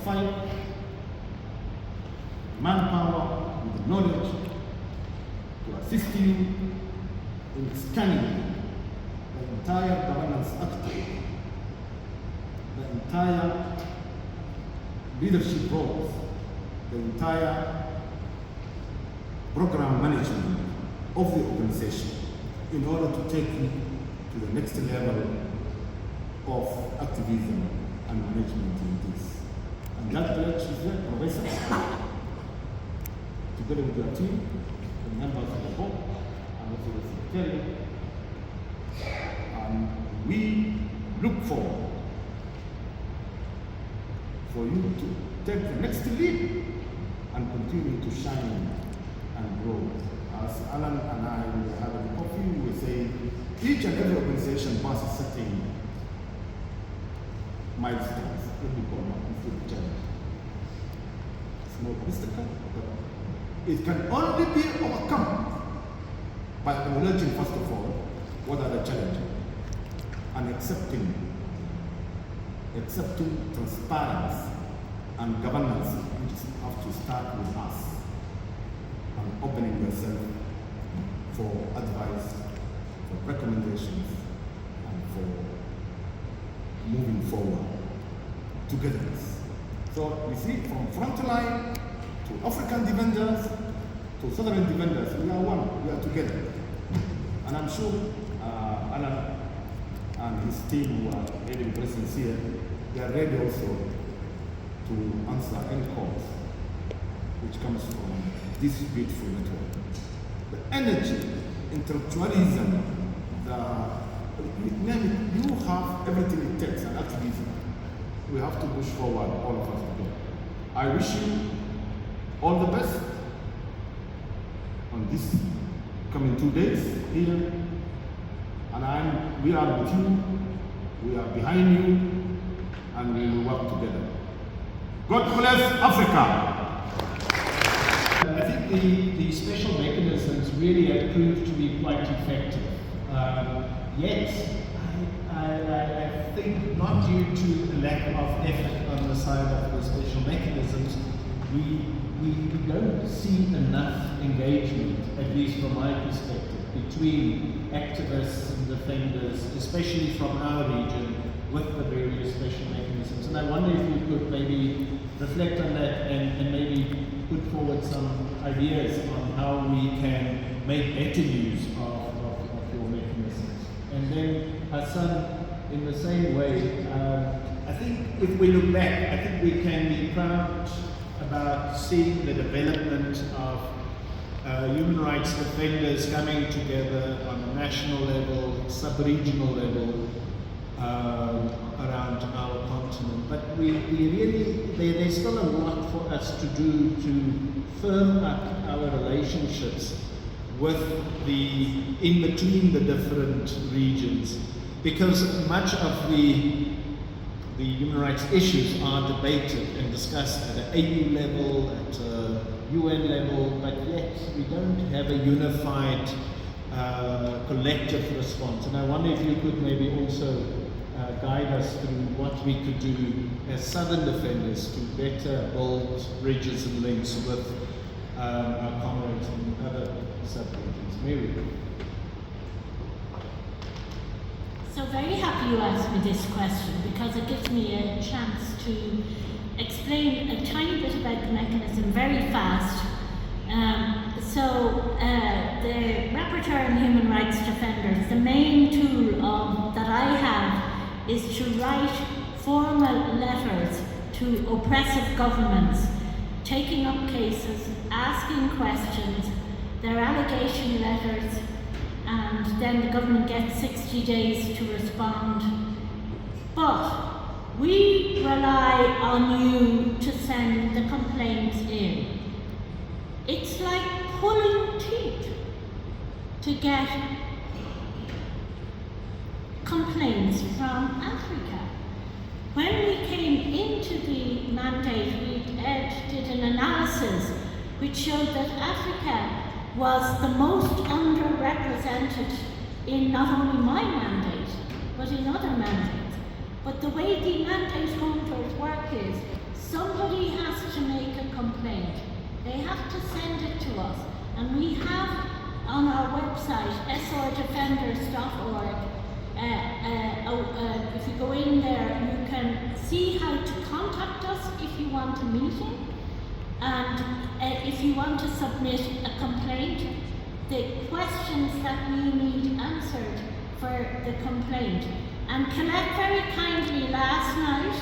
qualified manpower with the knowledge to assist you in scanning the entire governance actor, the entire leadership roles, the entire program management of the organization in order to take you to the next level of activism and management in this. And that pledge is there, Professor, together with your team, the members of the board, and also the secretary. And we look forward for you to take the next leap and continue to shine and grow. As Alan and I were having coffee, we were saying each and every organization passes certain milestones, what we call market challenge. It's more obstacle, but it can only be overcome by acknowledging, first of all, what are the challenges and accepting transparency and governance, which have to start with us, and opening yourself for advice, for recommendations, and for moving forward togetherness. So we see from frontline to African defenders to Southern defenders, we are one, we are together. And I'm sure Alan and his team who are heading presence here, they are ready also to answer any calls which comes from this beautiful network. The energy, intellectualism, you have everything it takes, and activism. We have to push forward, all of us together. I wish you all the best on this coming 2 days here, and we are with you, we are behind you, and we will work together. God bless Africa. I think the special mechanisms really have proved to be quite effective. Yet, I think not due to a lack of effort on the side of the special mechanisms, we don't see enough engagement, at least from my perspective, between activists and defenders, especially from our region, with the various special mechanisms. And I wonder if you could maybe reflect on that and maybe put forward some ideas on how we can make better use of your mechanisms. And then Hassan, in the same way, I think if we look back, I think we can be proud about seeing the development of human rights defenders coming together on a national level, sub-regional level, around our continent. But we really, there's still a lot for us to do to firm up our relationships with in between the different regions, because much of the human rights issues are debated and discussed at an AU level, at a UN level, but yet we don't have a unified collective response. And I wonder if you could maybe also guide us through what we could do as Southern Defenders to better build bridges and links with our comrades in other sub-regions. Mary. So very happy you asked me this question, because it gives me a chance to explain a tiny bit about the mechanism very fast. The Rapporteur on Human Rights Defenders, the main tool that I have is to write formal letters to oppressive governments, taking up cases, asking questions, their allegation letters, and then the government gets 60 days to respond. But we rely on you to send the complaints in. It's like pulling teeth to get complaints from Africa. When we came into the mandate, Ed did an analysis which showed that Africa was the most underrepresented in not only my mandate, but in other mandates. But the way the mandate holders work is, some complaint, they have to send it to us. And we have on our website, srdefenders.org, if you go in there, you can see how to contact us if you want a meeting. And if you want to submit a complaint, the questions that we need answered for the complaint. And Colette very kindly last night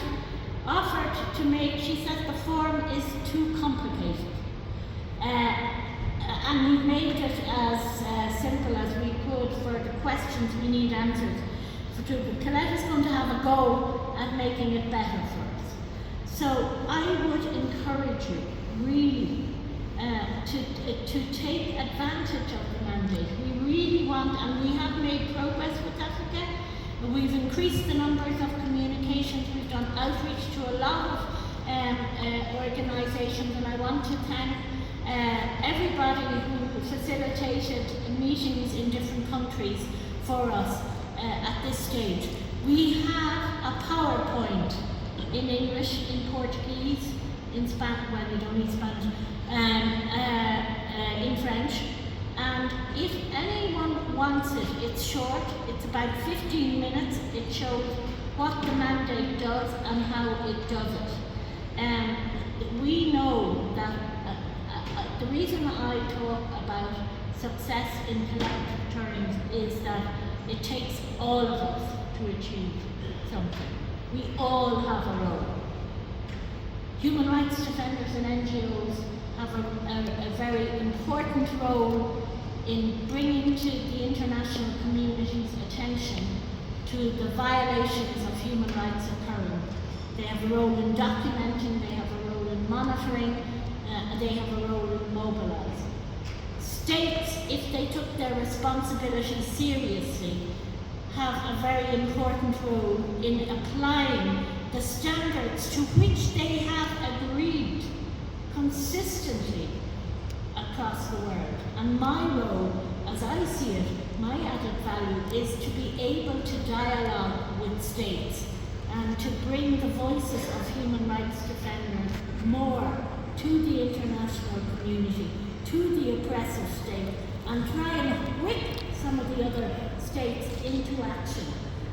offered to make, she said the form is too complicated. And we've made it as simple as we could for the questions we need answered. Colette is going to have a go at making it better for us. So I would encourage you really to take advantage of the mandate. We really want, and we have made progress with Africa. We've increased the numbers of communications. We've done outreach to a lot of organisations, and I want to thank everybody who facilitated meetings in different countries for us at this stage. We have a PowerPoint in English, in Portuguese, in Spanish, well, we don't need Spanish, in French. And if anyone wants it, it's short, it's about 15 minutes. It shows what the mandate does and how it does it. We know that the reason I talk about success in collective terms is that it takes all of us to achieve something. We all have a role. Human rights defenders and NGOs have a very important role in bringing to the international community's attention to the violations of human rights occurring. They have a role in documenting, they have a role in monitoring, they have a role in mobilizing. States, if they took their responsibility seriously, have a very important role in applying the standards to which they have agreed consistently across the world. And my role, as I see it, my added value is to be able to dialogue with states and to bring the voices of human rights defenders more to the international community, to the oppressive state, and try and whip some of the other states into action.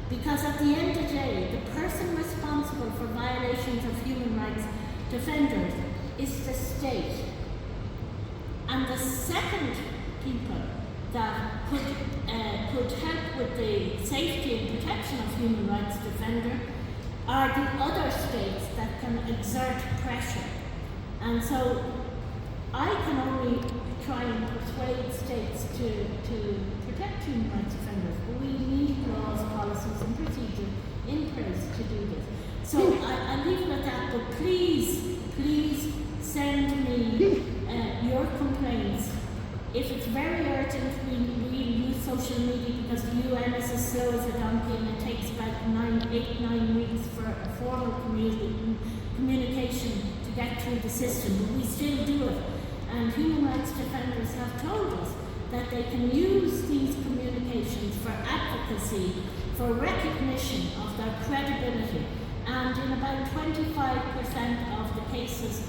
Because at the end of the day, the person responsible for violations of human rights defenders is the state. And the second people that could help with the safety and protection of human rights defenders are the other states that can exert pressure. And so I can only try and persuade states to protect human rights defenders, but we need laws, policies and procedures in place to do this. So I leave it at that, but please send me your complaints. If it's very urgent, we use social media because the UN is as slow as a donkey and it takes about 8-9 weeks for a formal communication to get through the system, but we still do it. And human rights defenders have told us that they can use these communications for advocacy, for recognition of their credibility. And in about 25% of the cases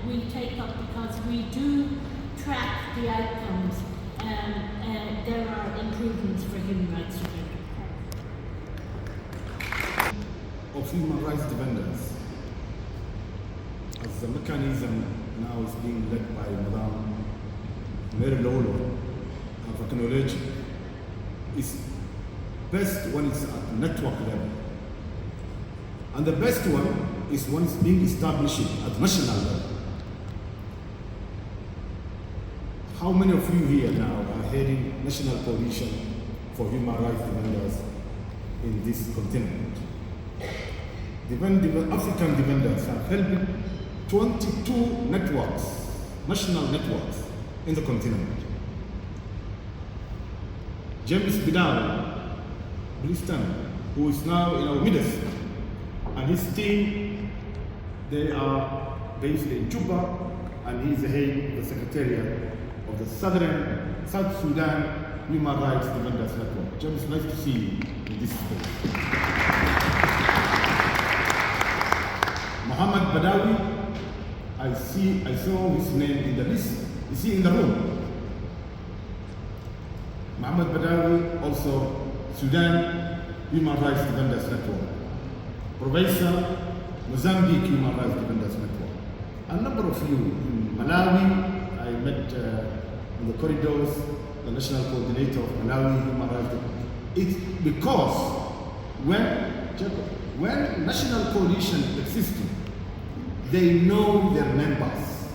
we take up, because we do track the outcomes, there are improvements for human rights defenders. Of human rights defenders, as the mechanism now is being led by Madame Mary Lolo, I've acknowledged, is best when it's at network level. And the best one is when it's being established at national level. How many of you here now are heading national coalition for human rights defenders in this continent? The African defenders have held 22 networks, national networks, in the continent. James Bidal, Bliston, who is now in our midst, and his team, they are based in Juba, and he's the head of the Secretariat of the South Sudan Human Rights Defenders Network. James, nice to see you in this space. Mohammed Badawi, I saw his name in the list. Is he in the room? Mohammed Badawi, also Sudan Human Rights Defenders Network. Professor, Mozambique Human Rights Defenders Network. A number of you in Malawi, I met in the corridors, the national coordinator of Malawi Human Rights Defenders. It's because when national coalition existed, they know their members.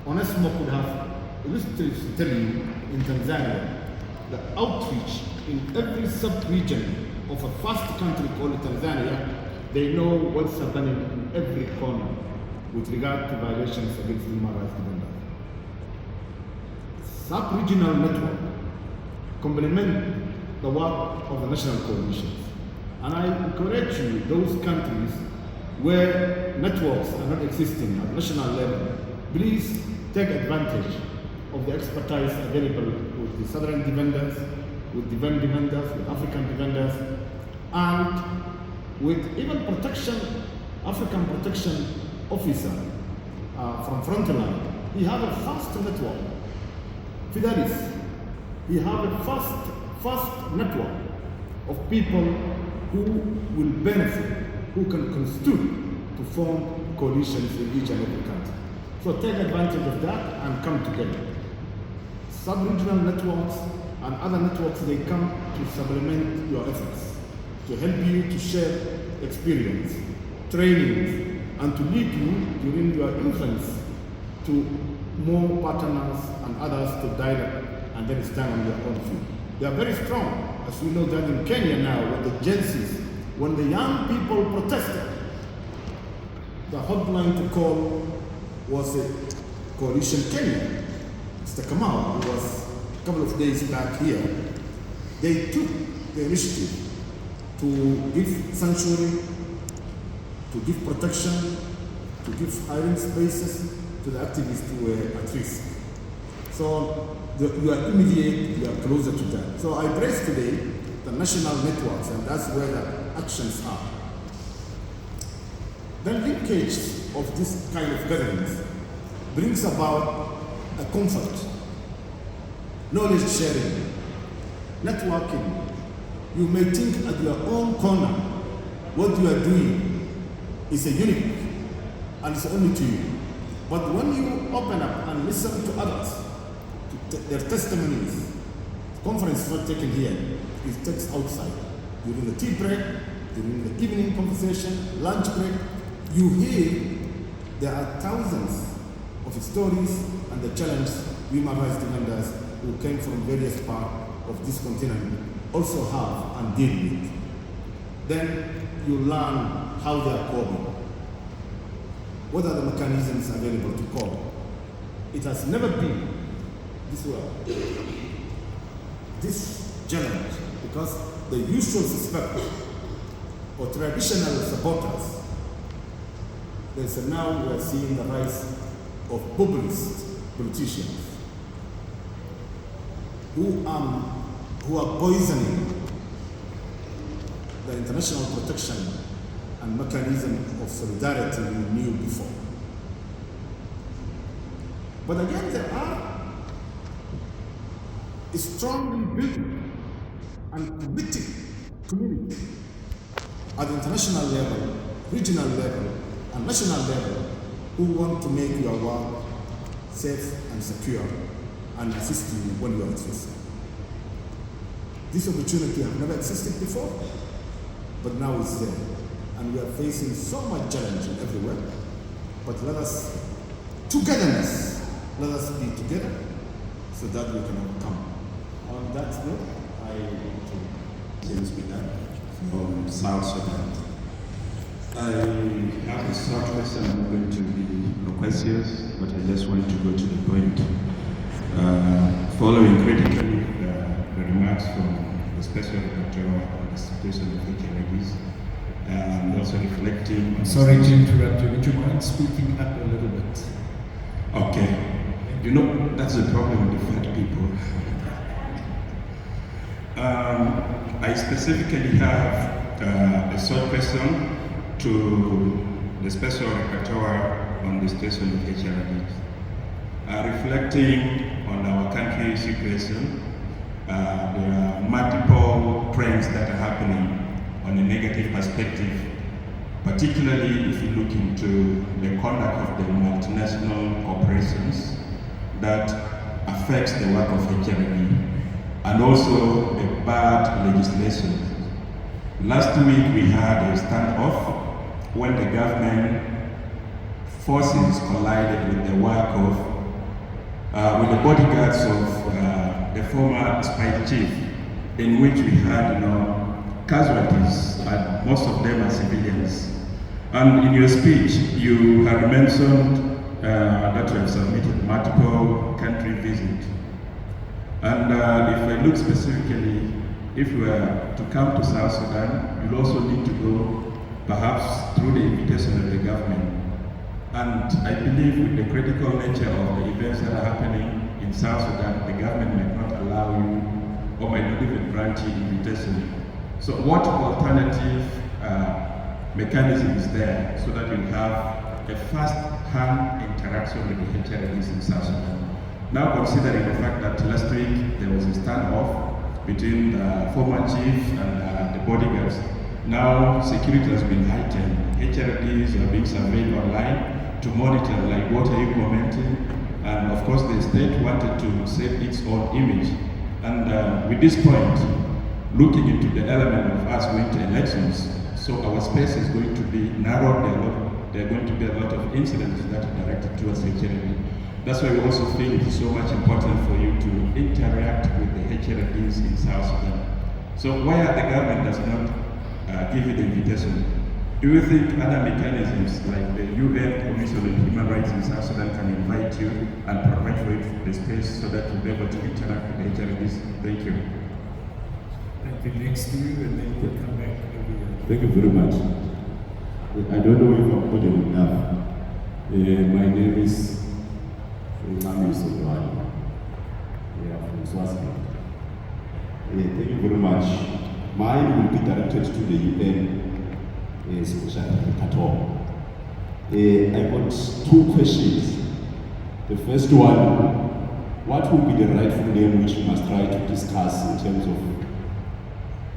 Onesmo could have illustrated to tell you in Tanzania, the outreach in every sub-region of a vast country called Tanzania, they know what's happening in every corner with regard to violations against human rights defenders. Sub-regional network complement the work of the national coalitions. And I encourage you, those countries where networks are not existing at national level, please take advantage of the expertise available with the Southern Defenders, with Defend Defenders, with African Defenders, and with even African Protection Officer from Frontline. He has a fast network. Fidelis, he has a fast network of people who will benefit, who can constitute to form coalitions in each and every country. So take advantage of that and come together. Sub-regional networks and other networks, they come to supplement your efforts, to help you to share experience, trainings, and to lead you during your influence to more partners and others to dialogue and then stand on their own feet. They are very strong, as we know that in Kenya now, when the Gen Zs, when the young people protested, the hotline to call was a Coalition Kenya. Mr. Kamau, who was a couple of days back here, they took the initiative to give sanctuary, to give protection, to give hiring spaces to the activists who were at risk. So you are immediate, you are closer to that. So I praise today the national networks, and that's where the actions are. The linkage of this kind of gatherings brings about a comfort, knowledge sharing, networking. You may think at your own corner what you are doing is a unique and it's only to you. But when you open up and listen to others, to their testimonies, conference is not taken here, it's taken outside. During the tea break, during the evening conversation, lunch break, you hear there are thousands of stories and the challenge human rights defenders who came from various parts of this continent also have and deal with. Then you learn how they are coping. What are the mechanisms available to cope? It has never been this way, this challenge, because the usual suspects or traditional supporters, now we are seeing the rise of populist politicians who are poisoning the international protection and mechanism of solidarity we knew before. But again, there are a strongly built and committed community at the international level, regional level, and national level who want to make your work safe and secure and assist you when you are at risk. This opportunity has never existed before, but now it's there. And we are facing so much challenge everywhere. But let us, togetherness, let us be together so that we can overcome. On that note, I want to James Bidan from South Sudan. I have a short question. I'm not going to be loquacious, but I just want to go to the point. Following critically the remarks from the Special Rapporteur on the situation of HRDs, and also reflecting on... Sorry to interrupt you, would you mind speaking up a little bit? Okay. You know, that's the problem with the fat people. I specifically have a short question to the Special Rapporteur on the situation of HRDs. Reflecting on our country's situation, there are multiple trends that are happening on a negative perspective, particularly if you look into the conduct of the multinational corporations that affects the work of HRD, and also the bad legislation. Last week we had a standoff when the government forces collided with the work of with the bodyguards of the former spy chief, in which we had casualties, and most of them are civilians. And in your speech, you had mentioned that you have submitted multiple country visits. And if I look specifically, if you were to come to South Sudan, you'll also need to go perhaps through the invitation of the government. And I believe with the critical nature of the events that are happening in South Sudan, the government might not allow you or might not even grant you invitation. So what alternative mechanism is there so that you have a first-hand interaction with the HRDs in South Sudan? Now considering the fact that last week there was a standoff between the former chief and the bodyguards, now security has been heightened. HRDs are being surveyed online to monitor, like, what are you commenting? And of course the state wanted to save its own image. And with this point, looking into the element of us going to elections, so our space is going to be narrowed. There are going to be a lot of incidents that are directed towards HRD. That's why we also feel it is so much important for you to interact with the HRDs in South Sudan. So why the government does not give you the invitation? Do you think other mechanisms like the UN Commission on Human Rights in South Sudan can invite you and provide for you the space so that you'll be able to interact with the HRDs? Thank you. Thank you. Next to you, and then we'll come back over here. Thank you very much. I don't know if I'm good enough. My name is Mami Sodwani. From Swaziland. Thank you very much. Mine will be directed to the UN Special Rapporteur. I got two questions. The first one, what would be the rightful name which we must try to discuss in terms of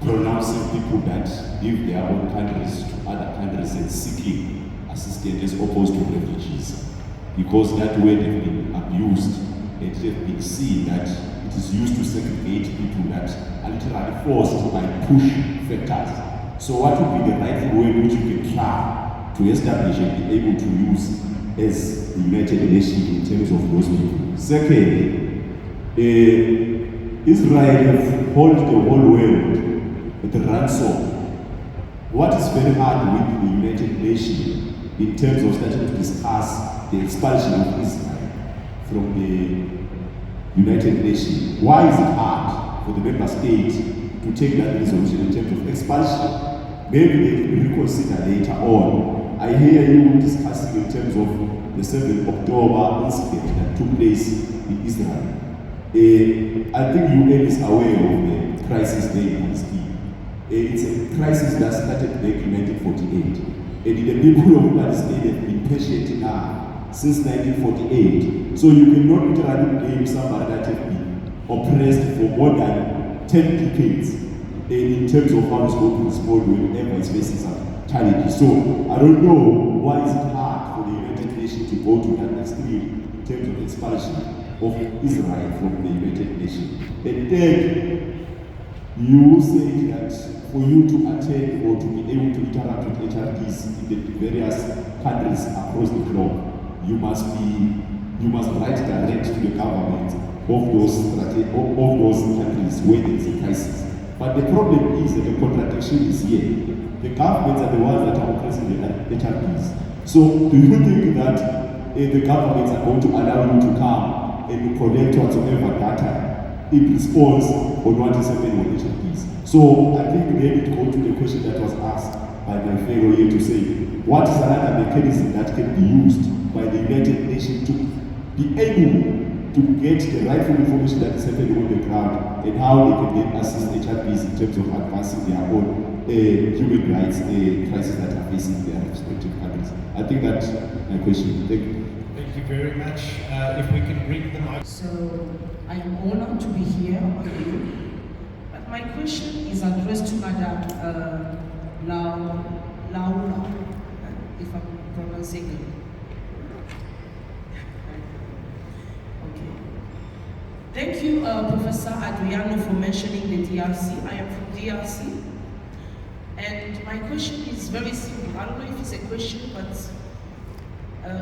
pronouncing people that leave their own countries to other countries and seeking assistance as opposed to refugees? Because that word has been abused. It has been seen that it is used to segregate people that are literally forced by push factors. So what would be the rightful way which you can try to establish and be able to use as the United Nations in terms of those people? Second, Israel has held the whole world at ransom. What is very hard with the United Nations in terms of starting to discuss the expulsion of Israel from the United Nations? Why is it hard for the member states to take that resolution in terms of expulsion? Maybe they can reconsider later on. I hear you discussing in terms of the 7th October incident that took place in Israel. I think UN is aware of the crisis there in Palestine. It's a crisis that started back in 1948. And the people of Palestine have been patient now since 1948. So you cannot literally blame somebody that has been oppressed for more than 10 decades in terms of how it's going to respond whenever it's facing some challenges. So I don't know why is it hard for the United Nations to go to that extreme in terms of expulsion of Israel from the United Nations. And then you say that for you to attend or to be able to interact with HRDs in the various countries across the globe, you must write direct to the government of those countries where there is a crisis. But the problem is that the contradiction is here. The governments are the ones that are oppressing the HRDs. So do you think that the governments are going to allow you to come and collect whatsoever data in response on what is happening with HRDs? So I think maybe to go to the question that was asked by my fellow here to say, what is another mechanism that can be used by the United Nations to be able to get the rightful information that is happening on the ground and how they can then assist HRDs in terms of advancing their own human rights crisis that are facing their respective countries? I think that's my question. Thank you. Thank you very much. If we can bring them up. So I am honored to be here with you. But my question is addressed to Madam Laura, if I'm pronouncing it. Okay. Thank you, Professor Adriano, for mentioning the DRC. I am from DRC. And my question is very simple. I don't know if it's a question, but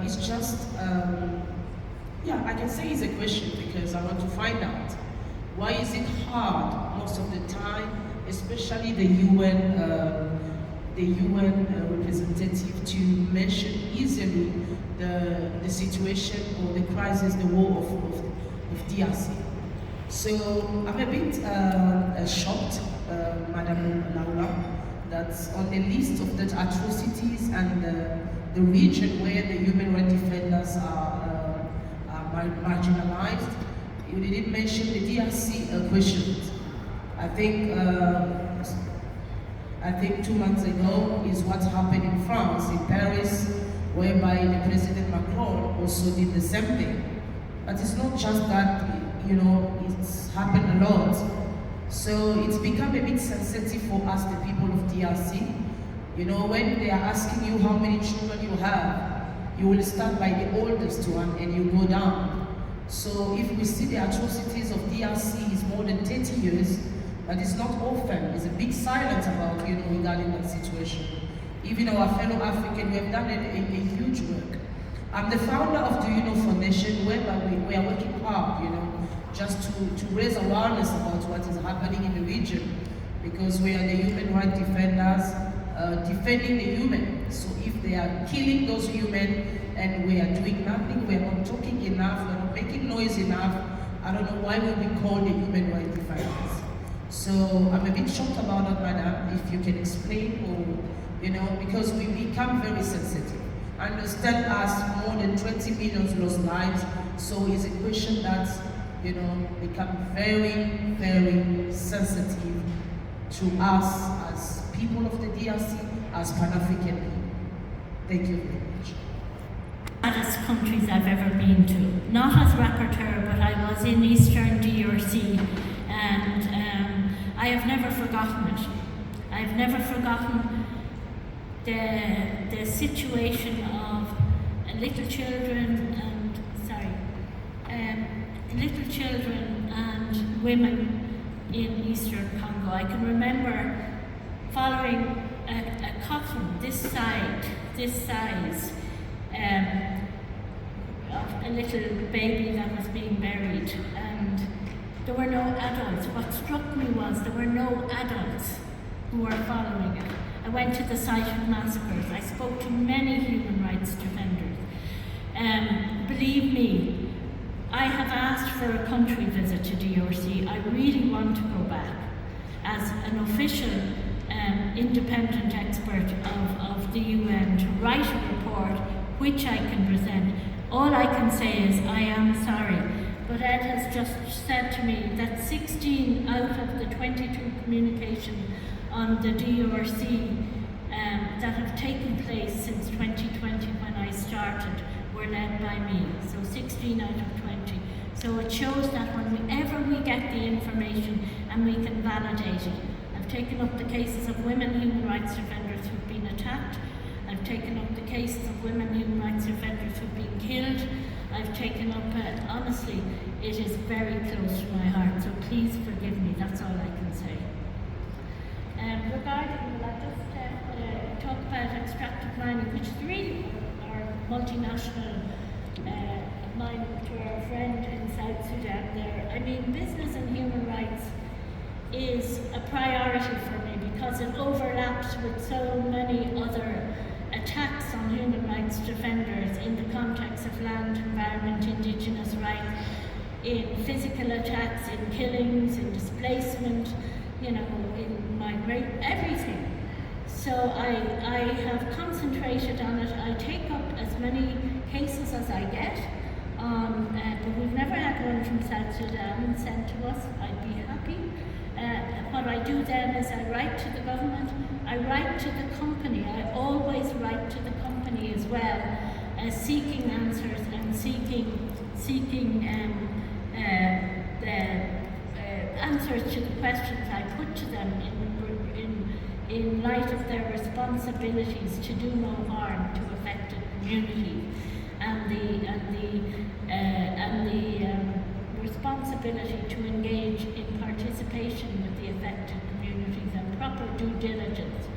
it's just, yeah, I can say it's a question because I want to find out why is it hard most of the time, especially the UN representative, to mention easily the situation or the crisis, the war of DRC. So I'm a bit shocked, Madam Laura, that's on the list of the atrocities and the region where the human rights defenders are marginalized. You didn't mention the DRC questions. I think 2 months ago is what happened in France, in Paris, whereby the President Macron also did the same thing. But it's not just that, you know, it's happened a lot. So it's become a bit sensitive for us, the people of DRC. You know, when they are asking you how many children you have, you will start by the oldest one and you go down. So if we see the atrocities of DRC is more than 30 years, but it's not often, there's a big silence about, you know, regarding that situation. Even our fellow African, we have done a huge work. I'm the founder of the Foundation, whereby we are working hard, you know, just to raise awareness about what is happening in the region, because we are the human rights defenders, defending the human. So if they are killing those human and we are doing nothing, we are not talking enough, we are not making noise enough, I don't know why we call the human rights defenders. So I'm a bit shocked about that, madam, if you can explain, or, you know, because we become very sensitive. I understand us, more than 20 million lost lives, so it's a question that, you know, become very, very sensitive to us as people of the DRC, as Pan-African people. Thank you very much. Saddest countries I've ever been to. Not as rapporteur, but I was in Eastern DRC, and I have never forgotten it. I've never forgotten the situation of little children and women in Eastern Congo. I can remember following a coffin this size, of a little baby that was being buried, and there were no adults. What struck me was there were no adults who were following it. I went to the site of massacres. I spoke to many human rights defenders. Believe me, I have asked for a country visit to DRC. I really want to go back as an official independent expert of the UN to write a report which I can present. All I can say is I am sorry, but Ed has just said to me that 16 out of the 22 communications on the DRC that have taken place since 2020 when I started were led by me, so 16 out of 20. So it shows that whenever we get the information and we can validate it. I've taken up the cases of women human rights defenders who've been attacked. I've taken up the cases of women human rights defenders who've been killed. I've taken up, honestly, it is very close to my heart, so please forgive me, that's all I can say. Regarding, will I just talk about extractive mining, which is really our multinational mining to our friend in South Sudan there. I mean, business and human rights is a priority for me because it overlaps with so many other attacks on human rights defenders in the context of land, environment, indigenous rights, in physical attacks, in killings, in displacement, you know, in migration, everything. So I have concentrated on it. I take up as many cases as I get, but we've never had one from South Sudan sent to us. I'd be happy. What I do then is I write to the government, I write to the company, I always write to the company company as well, seeking answers and seeking answers to the questions I put to them in light of their responsibilities to do no harm to affected communities and the responsibility to engage in participation with the affected communities and proper due diligence.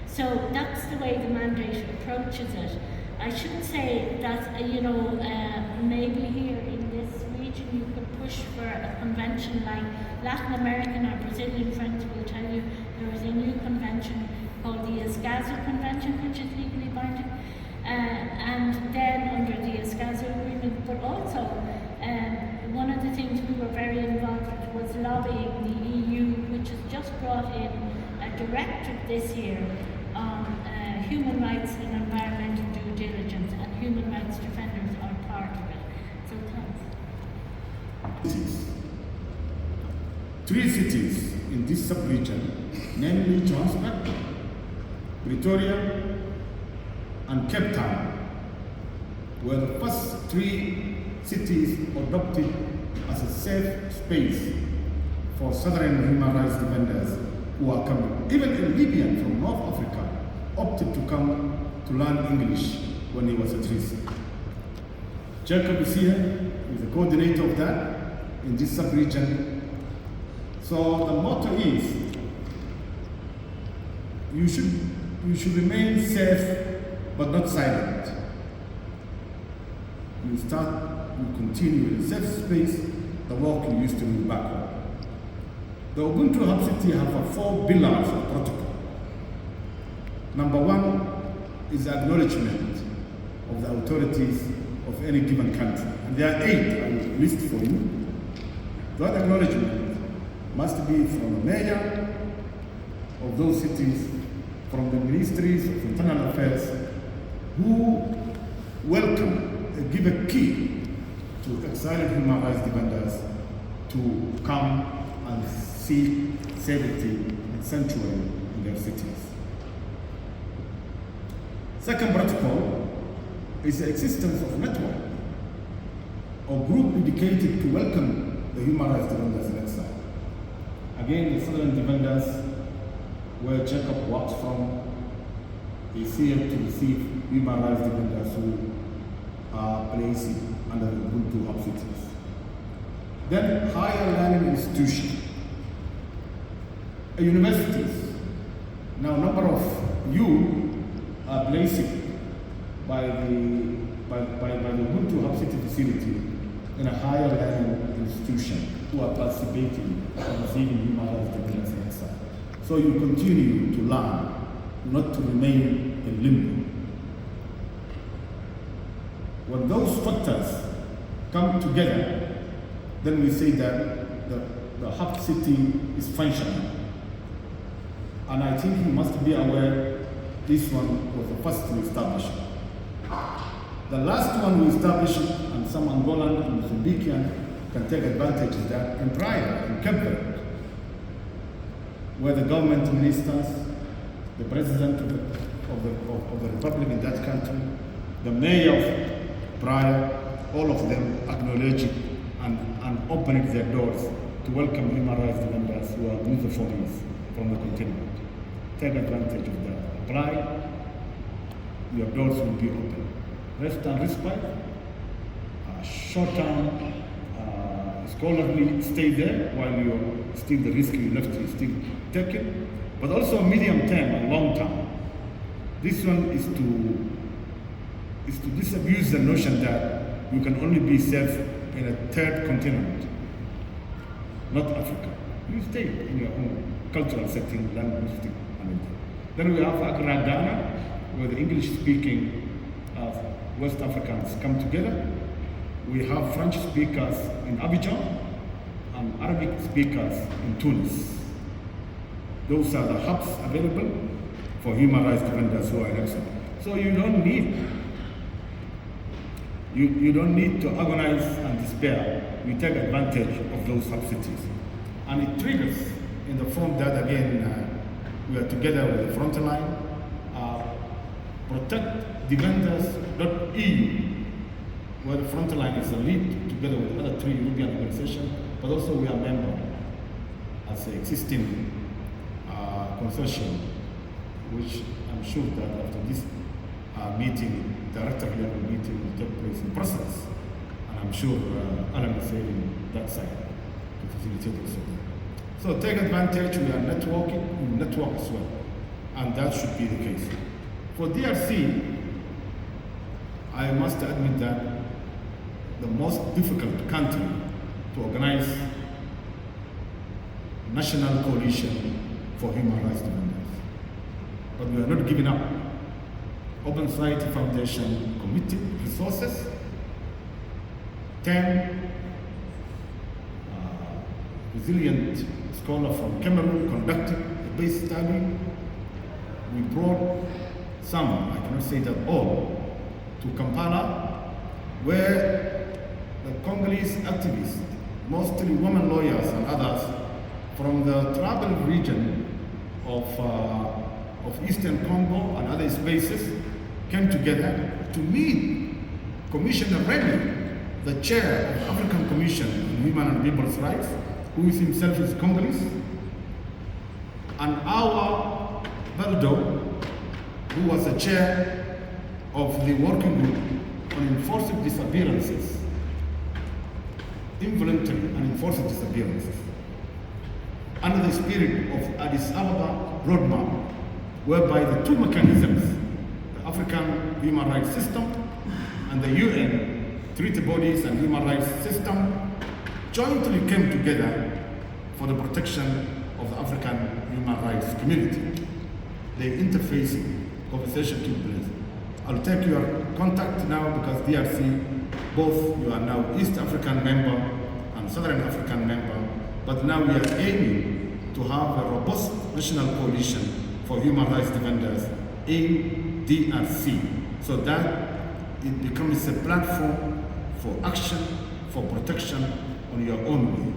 So that's the way the mandate approaches it. I should say that, maybe here in this region you could push for a convention like Latin American or Brazilian friends will tell you there is a new convention called the Escazú Convention, which is legally binding, and then under the Escazú Agreement, but also one of the things we were very involved with was lobbying the EU, which has just brought in a directive this year on human rights and environmental due diligence, and human rights defenders are part of it. So thanks. 3 cities in this sub-region, namely Johannesburg, Pretoria, and Cape Town, were the first 3 cities adopted as a safe space for Southern human rights defenders who are coming. Even a Libyan from North Africa opted to come to learn English when he was at risk. Jacob is here, he's the coordinator of that in this sub-region. So the motto is, you should remain safe but not silent. You continue in a safe space the work you used to do back home. The Ubuntu Hub City have 4 pillars of protocol. Number 1 is acknowledgement of the authorities of any given country. And there are 8 I will list for you. That acknowledgement must be from the mayor of those cities, from the ministries of internal affairs, who welcome and give a key to exiled human rights defenders to come and seek safety and sanctuary in their cities. Second protocol is the existence of a network or group dedicated to welcome the human rights defenders in exile. Again, the Southern Defenders, where Jacob works from, is here to receive human rights defenders who are placed under the Ubuntu Hub cities. Then higher learning institutions, universities. Now, a number of you are placed by the Ubuntu Hub City facility in a higher learning institution who are participating in receiving human rights defenders in exile. So you continue to learn, not to remain in limbo. When those factors come together, then we say that the hub city is functional. And I think you must be aware this one was the first to establish it. The last one we established, and some Angolan and Mozambican can take advantage of that, in Praia, in Cape Verde, where the government ministers, the president of the republic in that country, the mayor of Praia, all of them acknowledged and opened their doors to welcome human rights defenders who are Lusophonies from the continent. Take advantage of that. Apply, your doors will be open. Rest and respite, short-term scholarly stay there while you're still the risk you left is still taken, but also medium-term and long-term. This one is to disabuse the notion that you can only be safe in a third continent, not Africa. You stay in your own cultural setting, linguistic, and then we have Accra, Ghana, where the English-speaking West Africans come together. We have French speakers in Abidjan and Arabic speakers in Tunis. Those are the hubs available for human rights defenders who are in exile. So you don't need to agonize and despair. You take advantage of those hub cities. And it triggers in the form that, again, we are together with the front line, protect defenders.eu, where the Frontline is a lead together with other 3 European organizations, but also we are member as an existing consortium, which I'm sure that after this meeting, director level meeting will take place in Brussels, and I'm sure Alan is heading that side to facilitate also. So take advantage, we are networking, we network as well, and that should be the case. For DRC, I must admit that the most difficult country to organize national coalition for human rights defenders. But we are not giving up. Open Society Foundation committed resources, 10 resilient scholars from Cameroon conducted a base study. We brought some, I cannot say that all, to Kampala, where the Congolese activists, mostly women lawyers and others, from the tribal region of Eastern Congo and other spaces came together to meet Commissioner Remy, the chair of the African Commission on Human and People's Rights, who is himself is Congolese, and our Baldo, who was the chair of the working group on enforced disappearances, involuntary and enforced disappearances, under the spirit of Addis Ababa Roadmap, whereby the 2 mechanisms, the African human rights system and the UN treaty bodies and human rights system, jointly came together for the protection of the African human rights community. The interfacing conversation took place. I'll take your contact now because DRC, both you are now East African member and Southern African member, but now we are aiming to have a robust national coalition for human rights defenders in DRC, so that it becomes a platform for action, for protection on your own way.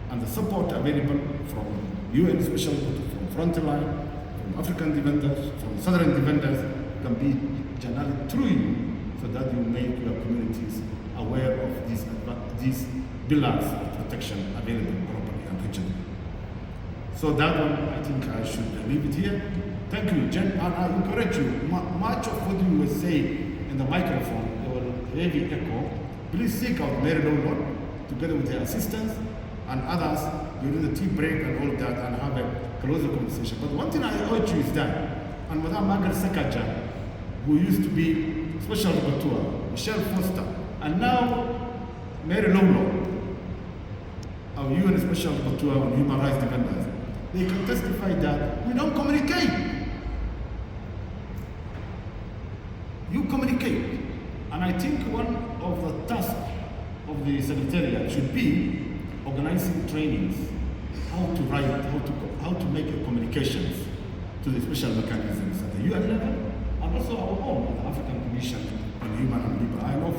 And the support available from UN Special from Frontline, from African defenders, from Southern defenders can be channeled through you, so that you make your communities aware of these pillars of protection available globally and regionally. So that one, I think I should leave it here. Thank you, Jen, and I encourage you, much of what you were saying in the microphone, there was heavy echo. Please seek out Mary Lowlord, together with her assistants and others during the tea break and all that, and have a closer conversation. But one thing I urge you is that, and Madame Margaret Sakaja, who used to be Special Rapporteur, Michelle Foster, and now Mary Lowlord, our UN Special Rapporteur on Human Rights Defenders, they can testify that we don't communicate. You communicate. And I think one of the tasks of the Secretariat should be organizing trainings, how to write, how to make communications to the special mechanisms at the UN level, and also our own, the African Commission on Human and People. I know